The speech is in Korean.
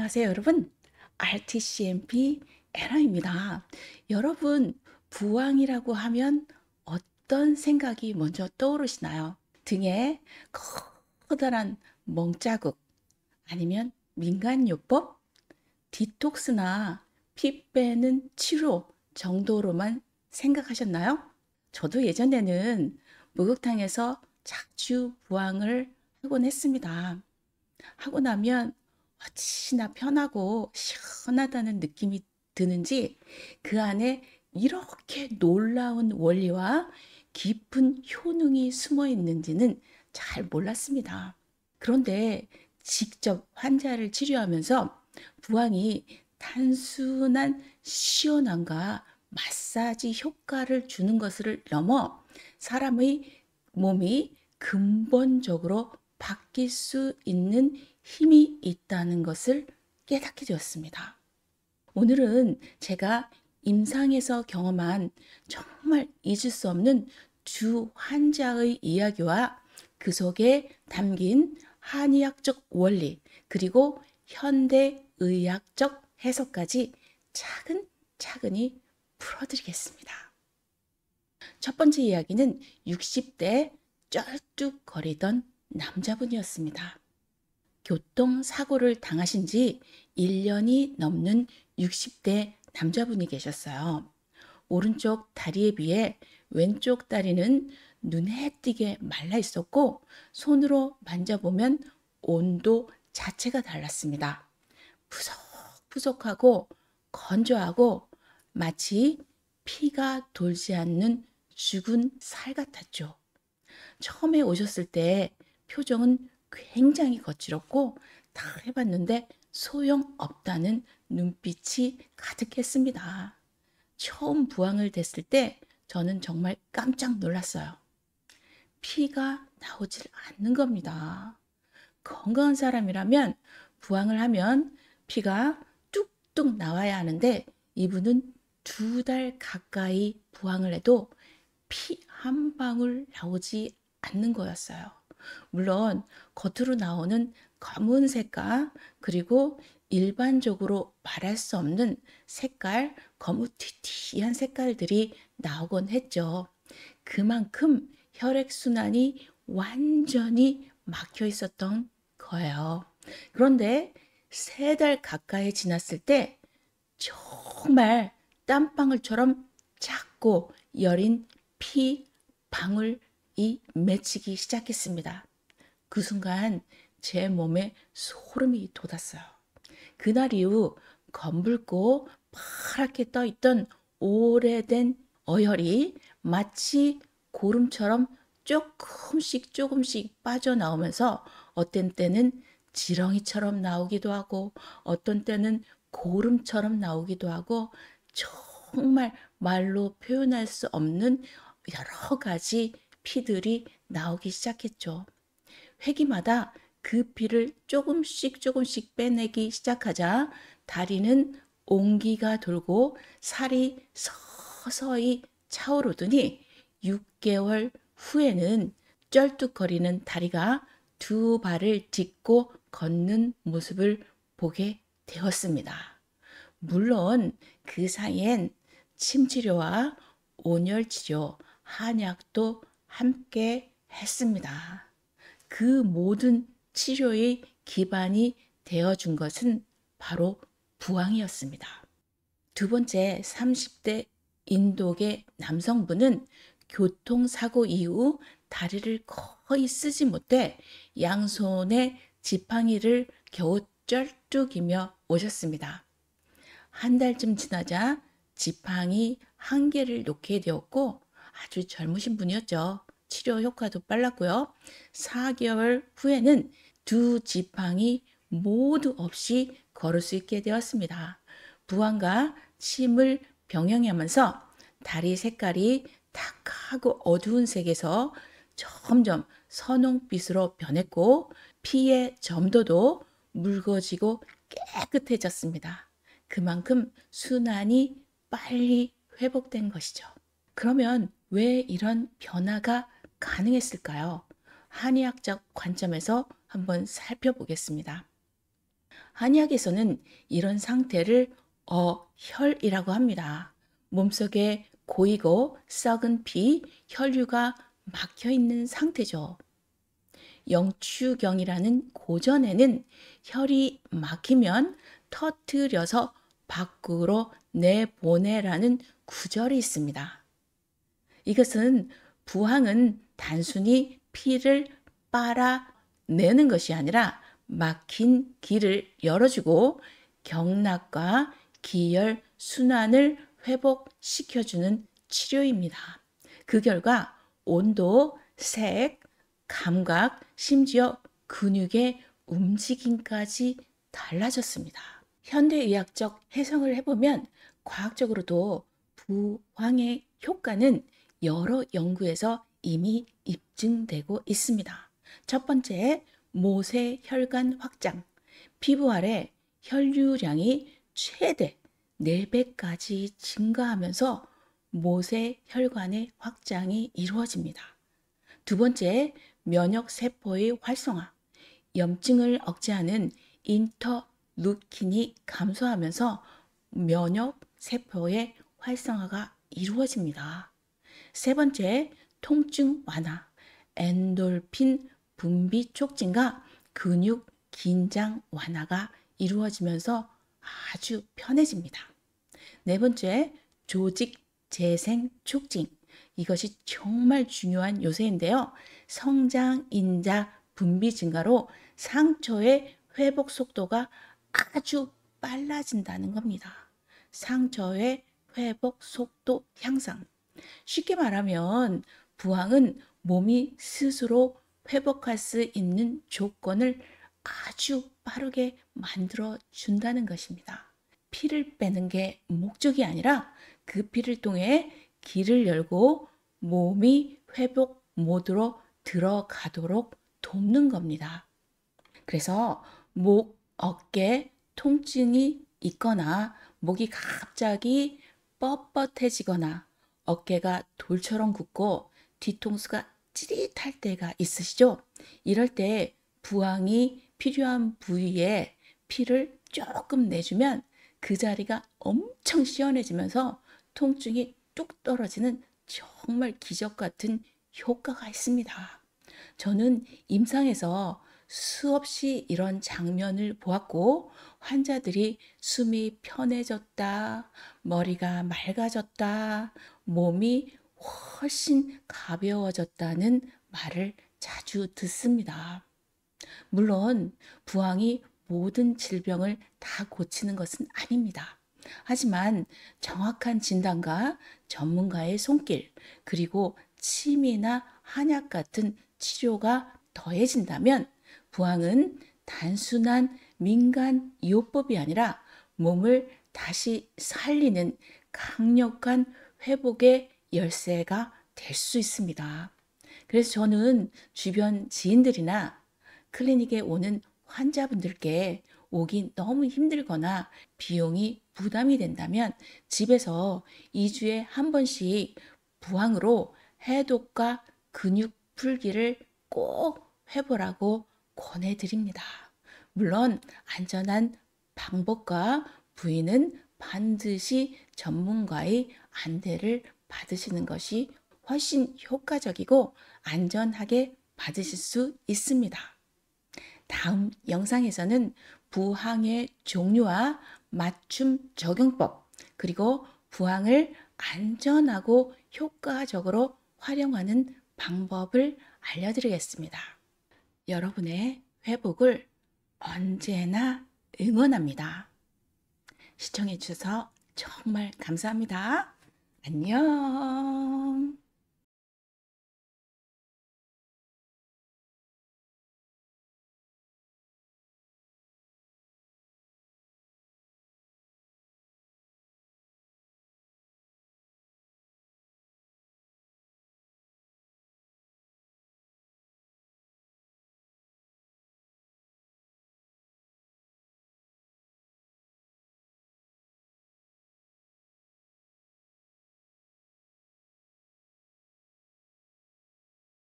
안녕하세요, 여러분. RTCMP 애나입니다. 여러분, 부항이라고 하면 어떤 생각이 먼저 떠오르시나요? 등에 커다란 멍자국, 아니면 민간요법, 디톡스나 피 빼는 치료 정도로만 생각하셨나요? 저도 예전에는 목욕탕에서 자주 부항을 하곤 했습니다. 하고 나면 어찌나 편하고 시원하다는 느낌이 드는지 그 안에 이렇게 놀라운 원리와 깊은 효능이 숨어 있는지는 잘 몰랐습니다. 그런데 직접 환자를 치료하면서 부항이 단순한 시원함과 마사지 효과를 주는 것을 넘어 사람의 몸이 근본적으로 바뀔 수 있는 힘이 있다는 것을 깨닫게 되었습니다. 오늘은 제가 임상에서 경험한 정말 잊을 수 없는 두 환자의 이야기와 그 속에 담긴 한의학적 원리, 그리고 현대의학적 해석까지 차근차근히 풀어드리겠습니다. 첫 번째 이야기는 60대 쩔뚝거리던 남자분이었습니다. 교통사고를 당하신 지 1년이 넘는 60대 남자분이 계셨어요. 오른쪽 다리에 비해 왼쪽 다리는 눈에 띄게 말라 있었고 손으로 만져보면 온도 자체가 달랐습니다. 푸석푸석하고 건조하고 마치 피가 돌지 않는 죽은 살 같았죠. 처음에 오셨을 때 표정은 굉장히 거칠었고 다 해봤는데 소용없다는 눈빛이 가득했습니다. 처음 부항을 됐을 때 저는 정말 깜짝 놀랐어요. 피가 나오질 않는 겁니다. 건강한 사람이라면 부항을 하면 피가 뚝뚝 나와야 하는데 이분은 2달 가까이 부항을 해도 피 한 방울 나오지 않는 거였어요. 물론 겉으로 나오는 검은 색깔, 그리고 일반적으로 말할 수 없는 색깔, 거무튀튀한 색깔들이 나오곤 했죠. 그만큼 혈액순환이 완전히 막혀 있었던 거예요. 그런데 3달 가까이 지났을 때 정말 땀방울처럼 작고 여린 피 방울이 맺히기 시작했습니다. 그 순간 제 몸에 소름이 돋았어요. 그날 이후 검붉고 파랗게 떠있던 오래된 어혈이 마치 고름처럼 조금씩 빠져나오면서 어떤 때는 지렁이처럼 나오기도 하고 어떤 때는 고름처럼 나오기도 하고 정말 말로 표현할 수 없는 여러 가지 피들이 나오기 시작했죠. 회기마다 그 피를 조금씩 빼내기 시작하자 다리는 온기가 돌고 살이 서서히 차오르더니 6개월 후에는 쩔뚝거리는 다리가 2발을 딛고 걷는 모습을 보게 되었습니다. 물론 그 사이엔 침치료와 온열치료, 한약도 함께 했습니다. 그 모든 치료의 기반이 되어준 것은 바로 부항이었습니다. 두 번째, 30대 인도계 남성분은 교통사고 이후 다리를 거의 쓰지 못해 양손에 지팡이를 겨우 쩔뚝이며 오셨습니다. 한 달쯤 지나자 지팡이 한 개를 놓게 되었고 아주 젊으신 분이었죠. 치료 효과도 빨랐고요. 4개월 후에는 2 지팡이 모두 없이 걸을 수 있게 되었습니다. 부항과 침을 병행하면서 다리 색깔이 탁하고 어두운 색에서 점점 선홍빛으로 변했고 피의 점도도 묽어지고 깨끗해졌습니다. 그만큼 순환이 빨리 회복된 것이죠. 그러면 왜 이런 변화가 가능했을까요? 한의학적 관점에서 한번 살펴보겠습니다. 한의학에서는 이런 상태를 어혈이라고 합니다. 몸속에 고이고 썩은 피, 혈류가 막혀 있는 상태죠. 영추경이라는 고전에는 혈이 막히면 터뜨려서 밖으로 내보내라는 구절이 있습니다. 이것은 부항은 단순히 피를 빨아내는 것이 아니라 막힌 길을 열어주고 경락과 기혈 순환을 회복시켜주는 치료입니다. 그 결과 온도, 색, 감각, 심지어 근육의 움직임까지 달라졌습니다. 현대의학적 해석을 해보면 과학적으로도 부항의 효과는 여러 연구에서 이미 입증되고 있습니다. 첫 번째, 모세혈관 확장. 피부 아래 혈류량이 최대 4배까지 증가하면서 모세혈관의 확장이 이루어집니다. 두 번째, 면역세포의 활성화. 염증을 억제하는 인터루킨이 감소하면서 면역세포의 활성화가 이루어집니다. 세 번째, 통증 완화. 엔돌핀 분비 촉진과 근육 긴장 완화가 이루어지면서 아주 편해집니다. 네 번째, 조직 재생 촉진. 이것이 정말 중요한 요소인데요. 성장 인자 분비 증가로 상처의 회복 속도가 아주 빨라진다는 겁니다. 상처의 회복 속도 향상. 쉽게 말하면 부항은 몸이 스스로 회복할 수 있는 조건을 아주 빠르게 만들어 준다는 것입니다. 피를 빼는 게 목적이 아니라 그 피를 통해 길을 열고 몸이 회복 모드로 들어가도록 돕는 겁니다. 그래서 목, 어깨 통증이 있거나 목이 갑자기 뻣뻣해지거나 어깨가 돌처럼 굽고 뒤통수가 찌릿할 때가 있으시죠? 이럴 때 부항이 필요한 부위에 피를 조금 내주면 그 자리가 엄청 시원해지면서 통증이 뚝 떨어지는 정말 기적 같은 효과가 있습니다. 저는 임상에서 수없이 이런 장면을 보았고 환자들이 숨이 편해졌다, 머리가 맑아졌다, 몸이 훨씬 가벼워졌다는 말을 자주 듣습니다. 물론 부항이 모든 질병을 다 고치는 것은 아닙니다. 하지만 정확한 진단과 전문가의 손길, 그리고 침이나 한약 같은 치료가 더해진다면 부항은 단순한 민간 요법이 아니라 몸을 다시 살리는 강력한 회복의 열쇠가 될 수 있습니다. 그래서 저는 주변 지인들이나 클리닉에 오는 환자분들께 오기 너무 힘들거나 비용이 부담이 된다면 집에서 2주에 한 번씩 부항으로 해독과 근육 풀기를 꼭 해보라고 권해드립니다. 물론 안전한 방법과 부위는 반드시 전문가의 안대를 받으시는 것이 훨씬 효과적이고 안전하게 받으실 수 있습니다. 다음 영상에서는 부항의 종류와 맞춤 적용법, 그리고 부항을 안전하고 효과적으로 활용하는 방법을 알려드리겠습니다. 여러분의 회복을 언제나 응원합니다. 시청해 주셔서 정말 감사합니다. 안녕.